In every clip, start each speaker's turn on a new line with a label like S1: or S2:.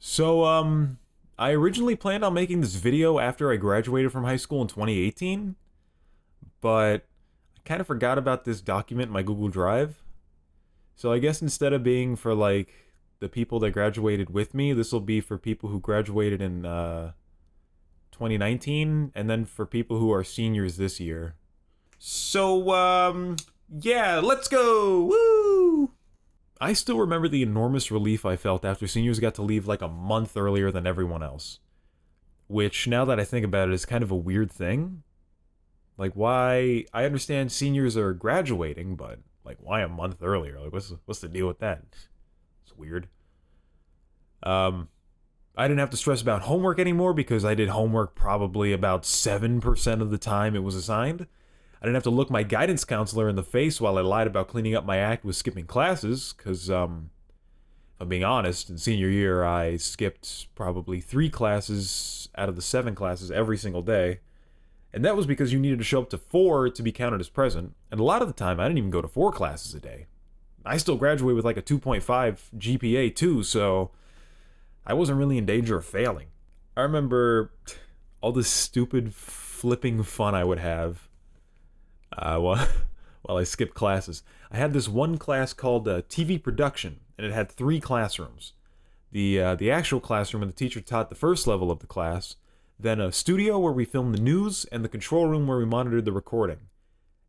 S1: So, I originally planned on making this video after I graduated from high school in 2018, but I kind of forgot about this document in my Google Drive. So I guess instead of being for like the people that graduated with me, this will be for people who graduated in 2019 and then for people who are seniors this year. So, yeah, let's go. Woo! I still remember the enormous relief I felt after seniors got to leave like a month earlier than everyone else. Which, now that I think about it, is kind of a weird thing. Like, why? I understand seniors are graduating, but like, why a month earlier? Like, what's the deal with that? It's weird. I didn't have to stress about homework anymore because I did homework probably about 7% of the time it was assigned. I didn't have to look my guidance counselor in the face while I lied about cleaning up my act with skipping classes, because, if I'm being honest, in senior year I skipped probably 3 classes out of the 7 classes every single day. And that was because you needed to show up to 4 to be counted as present, and a lot of the time I didn't even go to 4 classes a day. I still graduated with like a 2.5 GPA too, so I wasn't really in danger of failing. I remember all this stupid flipping fun I would have while I skipped classes. I had this one class called TV production, and it had 3 classrooms. The actual classroom, and the teacher taught the first level of the class, then a studio where we filmed the news, and the control room where we monitored the recording.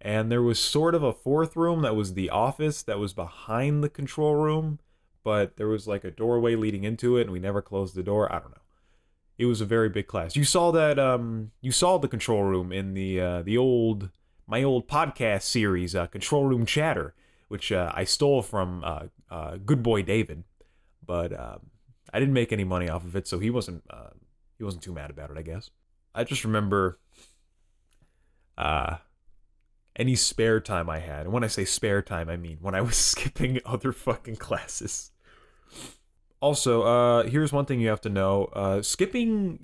S1: And there was sort of a 4th room that was the office that was behind the control room, but there was like a doorway leading into it, and we never closed the door. I don't know. It was a very big class. You saw that. You saw the control room in my old podcast series, Control Room Chatter, which I stole from Good Boy David, but I didn't make any money off of it, so he wasn't too mad about it, I guess. I just remember any spare time I had, and when I say spare time, I mean when I was skipping other fucking classes. Also, here's one thing you have to know. Skipping,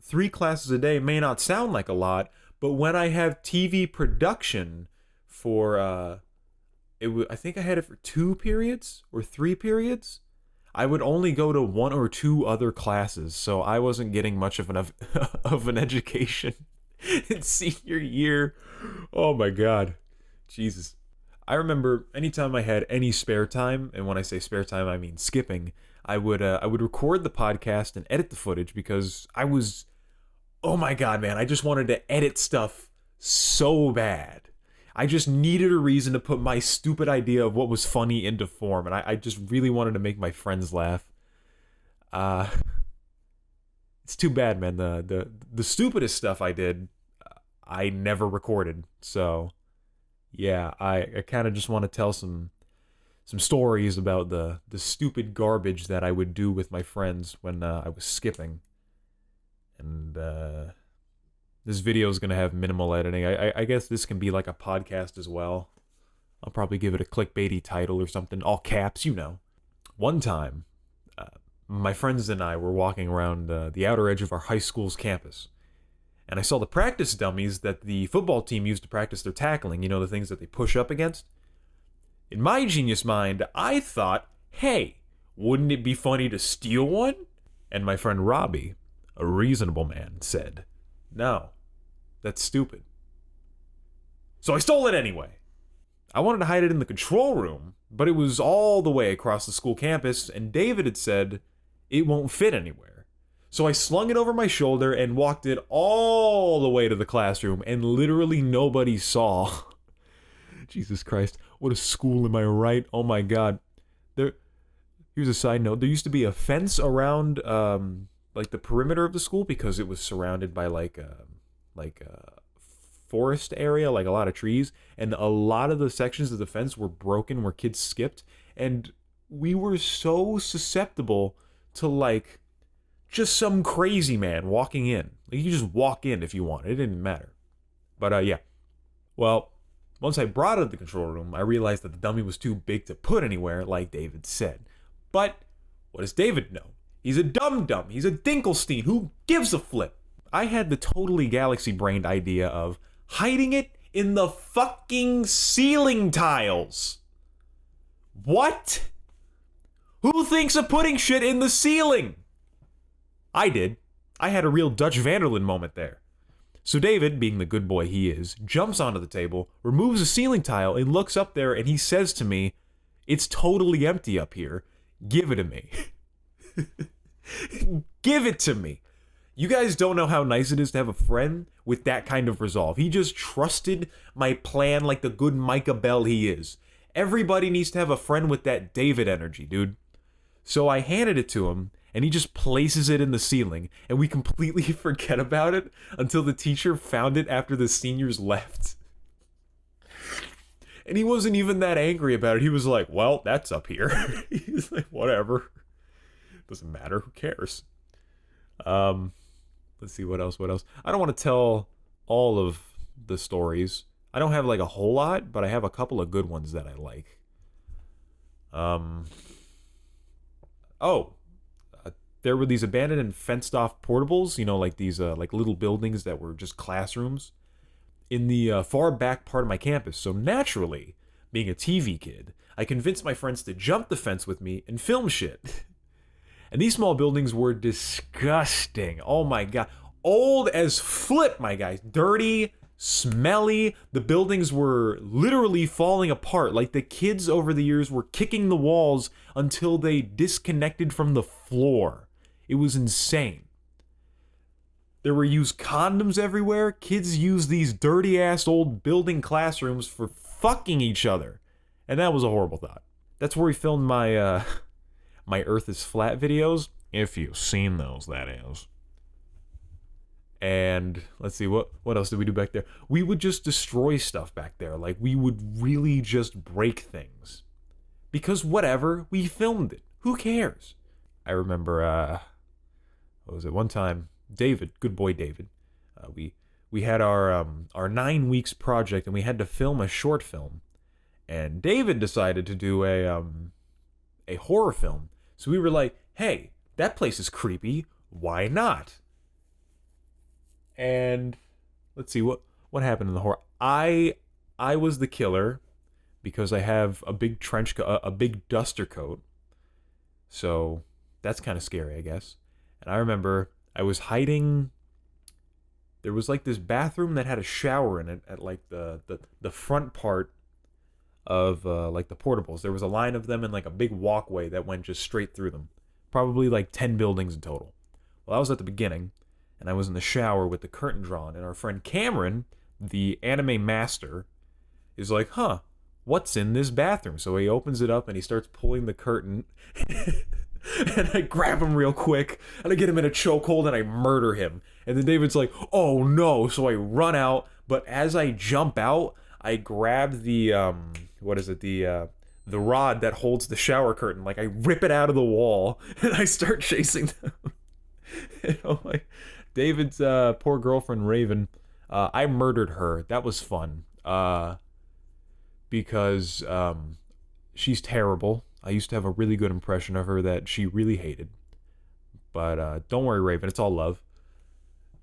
S1: 3 classes a day may not sound like a lot, but when I have TV production for, I think I had it for 2 periods or 3 periods. I would only go to 1 or 2 other classes, so I wasn't getting much of an education in senior year. Oh my god. Jesus. I remember anytime I had any spare time, and when I say spare time, I mean skipping, I would record the podcast and edit the footage because oh my god, man, I just wanted to edit stuff so bad. I just needed a reason to put my stupid idea of what was funny into form, and I just really wanted to make my friends laugh. It's too bad, man. The stupidest stuff I did, I never recorded. So, yeah, I kind of just want to tell some stories about the stupid garbage that I would do with my friends when I was skipping. And this video is going to have minimal editing. I guess this can be like a podcast as well. I'll probably give it a clickbaity title or something. All caps, One time, my friends and I were walking around the outer edge of our high school's campus. And I saw the practice dummies that the football team used to practice their tackling. The things that they push up against? In my genius mind, I thought, hey, wouldn't it be funny to steal one? And my friend Robbie, a reasonable man, said, no, that's stupid. So I stole it anyway. I wanted to hide it in the control room, but it was all the way across the school campus, and David had said it won't fit anywhere. So I slung it over my shoulder and walked it all the way to the classroom, and literally nobody saw. Jesus Christ, what a school, am I right? Oh my god. Here's a side note. There used to be a fence around like the perimeter of the school because it was surrounded by like a forest area, like a lot of trees, and a lot of the sections of the fence were broken where kids skipped, and we were so susceptible to like just some crazy man walking in. Like, you just walk in if you want. It didn't matter. But yeah. Well, once I brought it to the control room, I realized that the dummy was too big to put anywhere, like David said. But what does David know? He's a dum-dum. He's a Dinkelstein. Who gives a flip? I had the totally galaxy-brained idea of hiding it in the fucking ceiling tiles. What? Who thinks of putting shit in the ceiling? I did. I had a real Dutch Vanderlyn moment there. So David, being the good boy he is, jumps onto the table, removes a ceiling tile, and looks up there, and he says to me, "It's totally empty up here. Give it to me." Give it to me. You guys don't know how nice it is to have a friend with that kind of resolve. He just trusted my plan like the good Micah Bell he is. Everybody needs to have a friend with that David energy, dude. So I handed it to him, and he just places it in the ceiling, and we completely forget about it until the teacher found it after the seniors left. And he wasn't even that angry about it. He was like, well, that's up here. He's like, whatever. Doesn't matter. Who cares? Let's see, what else? I don't want to tell all of the stories. I don't have like a whole lot, but I have a couple of good ones that I like. There were these abandoned and fenced off portables, you know, like these like little buildings that were just classrooms in the far back part of my campus. So naturally, being a TV kid, I convinced my friends to jump the fence with me and film shit. And these small buildings were disgusting. Oh my god. Old as flip, my guys. Dirty, smelly. The buildings were literally falling apart. Like the kids over the years were kicking the walls until they disconnected from the floor. It was insane. There were used condoms everywhere. Kids used these dirty ass old building classrooms for fucking each other. And that was a horrible thought. That's where we filmed my my Earth is Flat videos. If you've seen those, that is. And let's see, what else did we do back there? We would just destroy stuff back there. Like, we would really just break things. Because whatever, we filmed it. Who cares? I remember, what was it? One time, David, good boy David, we had our 9 weeks project, and we had to film a short film. And David decided to do a horror film. So we were like, hey, that place is creepy. Why not? And let's see, what happened in the horror. I was the killer because I have a big trench coat, a big duster coat. So that's kind of scary, I guess. And I remember I was hiding. There was like this bathroom that had a shower in it at like the front part of like the portables. There was a line of them and like a big walkway that went just straight through them. Probably like 10 buildings in total. Well, I was at the beginning, and I was in the shower with the curtain drawn, and our friend Cameron, the anime master, is like, huh, what's in this bathroom? So he opens it up and he starts pulling the curtain. And I grab him real quick, and I get him in a chokehold, and I murder him. And then David's like, oh no. So I run out, but as I jump out, I grab the the rod that holds the shower curtain. Like, I rip it out of the wall, and I start chasing them. You know, like, David's poor girlfriend Raven, I murdered her. That was fun. Because she's terrible. I used to have a really good impression of her that she really hated. But don't worry, Raven, it's all love.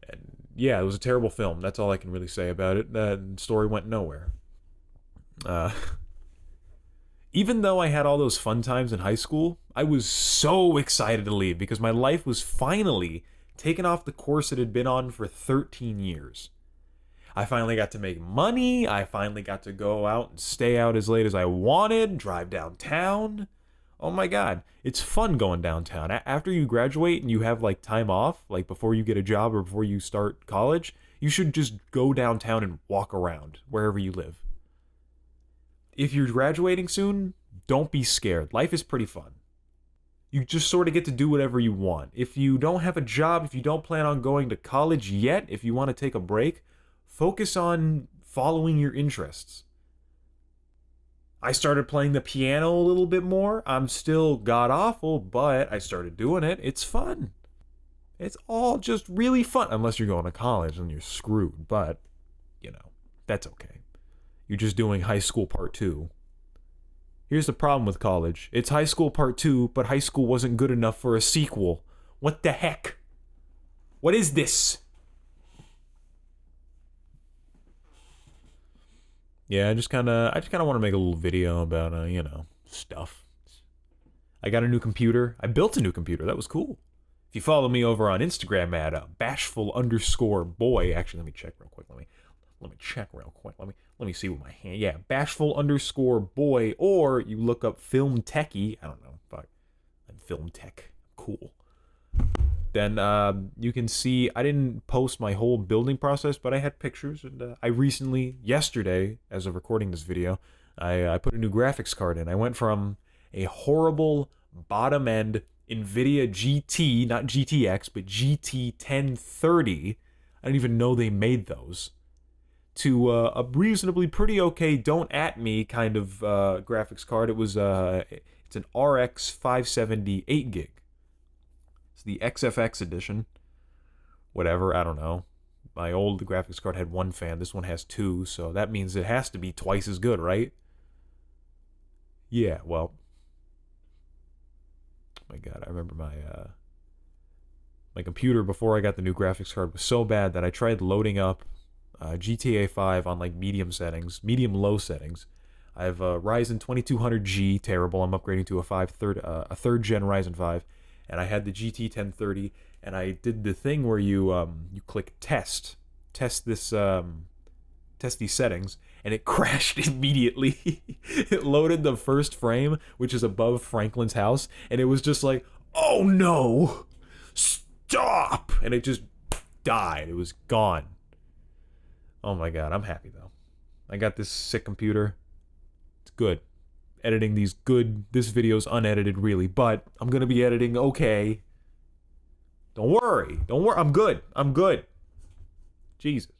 S1: And yeah, it was a terrible film. That's all I can really say about it. The story went nowhere. Even though I had all those fun times in high school, I was so excited to leave because my life was finally taken off the course it had been on for 13 years. I finally got to make money. I finally got to go out and stay out as late as I wanted, drive downtown. Oh my god, it's fun going downtown. After you graduate and you have like time off, like before you get a job or before you start college, you should just go downtown and walk around wherever you live. If you're graduating soon, don't be scared. Life is pretty fun. You just sort of get to do whatever you want. If you don't have a job, if you don't plan on going to college yet, if you want to take a break, focus on following your interests. I started playing the piano a little bit more. I'm still god-awful, but I started doing it. It's fun. It's all just really fun. Unless you're going to college and you're screwed, but, you know, that's okay. You're just doing high school part 2. Here's the problem with college. It's high school part 2, but high school wasn't good enough for a sequel. What the heck? What is this? Yeah, I just kind of want to make a little video about, you know, stuff. I got a new computer. I built a new computer. That was cool. If you follow me over on Instagram at bashful_boy. Actually, let me check real quick. Let me check real quick. Let me see with my hand. Yeah, bashful_boy. Or you look up Film Techie. I don't know. Fuck. I'm Film Tech. Cool. Then you can see I didn't post my whole building process, but I had pictures. And I recently, yesterday, as of recording this video, I put a new graphics card in. I went from a horrible bottom-end NVIDIA GT, not GTX, but GT 1030. I didn't even know they made those. To a reasonably pretty okay, don't at me kind of graphics card. It's an RX 570 8 gig. It's the XFX edition. Whatever, I don't know. My old graphics card had one fan. This one has two, so that means it has to be twice as good, right? Yeah, well. My God, I remember my computer before I got the new graphics card was so bad that I tried loading up GTA 5 on like medium low settings. I have a Ryzen 2200G, terrible. I'm upgrading to a third gen Ryzen 5, and I had the GT 1030, and I did the thing where you click test these settings, and it crashed immediately. It loaded the first frame, which is above Franklin's house, and it was just like, oh no, stop, and it just died. It was gone. Oh my God, I'm happy though. I got this sick computer. It's good. Editing this video's unedited really, but I'm gonna be editing okay. Don't worry, I'm good. Jesus.